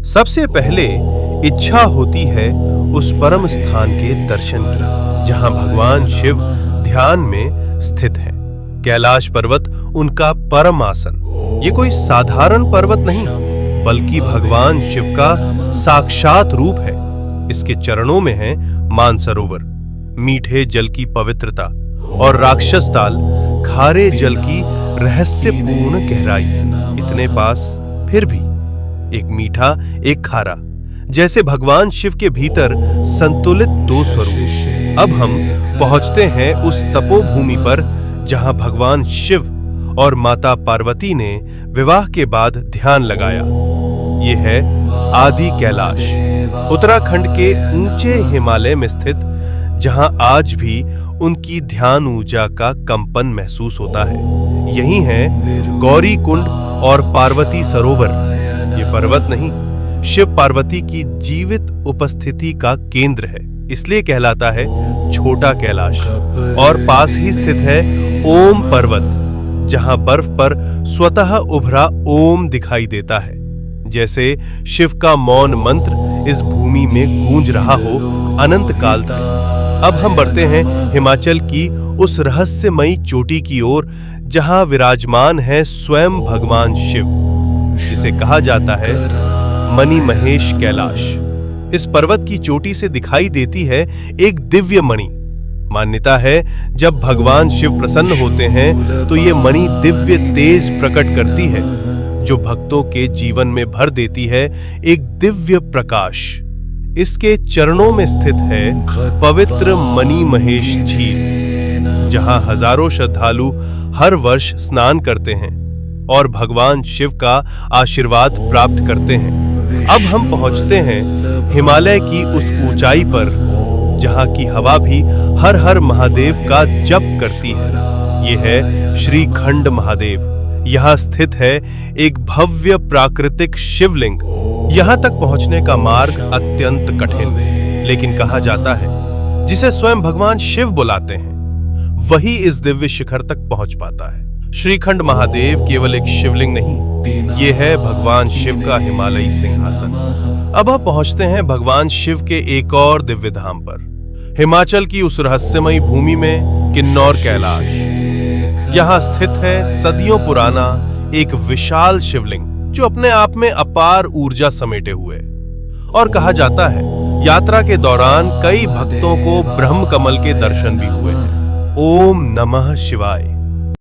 सबसे पहले इच्छा होती है उस परम स्थान के दर्शन की जहां भगवान शिव ध्यान में स्थित है। कैलाश पर्वत उनका परम आसन। ये कोई साधारण पर्वत नहीं बल्कि भगवान शिव का साक्षात रूप है। इसके चरणों में है मानसरोवर, मीठे जल की पवित्रता, और राक्षस ताल, खारे जल की रहस्यपूर्ण गहराई। इतने पास फिर भी एक मीठा एक खारा, जैसे भगवान शिव के भीतर संतुलित दो स्वरूप। अब हम पहुंचते हैं उस तपोभूमि पर जहां भगवान शिव और माता पार्वती ने विवाह के बाद ध्यान लगाया। ये है आदि कैलाश, उत्तराखंड के ऊंचे हिमालय में स्थित, जहां आज भी उनकी ध्यान ऊर्जा का कंपन महसूस होता है। यही है गौरी कुंड और पार्वती सरोवर। ये पर्वत नहीं, शिव पार्वती की जीवित उपस्थिति का केंद्र है, इसलिए कहलाता है छोटा कैलाश। और पास ही स्थित है ओम पर्वत, जहां बर्फ पर स्वतः उभरा ओम दिखाई देता है, जैसे शिव का मौन मंत्र इस भूमि में गूंज रहा हो अनंत काल से। अब हम बढ़ते हैं हिमाचल की उस रहस्यमयी चोटी की ओर जहां विराजमान है स्वयं भगवान शिव, जिसे कहा जाता है मणि महेश कैलाश। इस पर्वत की चोटी से दिखाई देती है एक दिव्य मणि। मान्यता है जब भगवान शिव प्रसन्न होते हैं तो ये मणि दिव्य तेज प्रकट करती है, जो भक्तों के जीवन में भर देती है एक दिव्य प्रकाश। इसके चरणों में स्थित है पवित्र मणि महेश झील, जहां हजारों श्रद्धालु हर वर्ष स्नान करते हैं और भगवान शिव का आशीर्वाद प्राप्त करते हैं। अब हम पहुंचते हैं हिमालय की उस ऊंचाई पर जहां की हवा भी हर हर महादेव का जप करती है। यह है श्रीखंड महादेव। यहाँ स्थित है एक भव्य प्राकृतिक शिवलिंग। यहाँ तक पहुंचने का मार्ग अत्यंत कठिन, लेकिन कहा जाता है जिसे स्वयं भगवान शिव बुलाते हैं वही इस दिव्य शिखर तक पहुंच पाता है। श्रीखंड महादेव केवल एक शिवलिंग नहीं, ये है भगवान शिव का हिमालयी सिंहासन। अब हम पहुंचते हैं भगवान शिव के एक और दिव्य धाम पर, हिमाचल की उस रहस्यमयी भूमि में किन्नौर कैलाश। यहाँ स्थित है सदियों पुराना एक विशाल शिवलिंग, जो अपने आप में अपार ऊर्जा समेटे हुए। और कहा जाता है यात्रा के दौरान कई भक्तों को ब्रह्म कमल के दर्शन भी हुए हैं। ओम नमः शिवाय।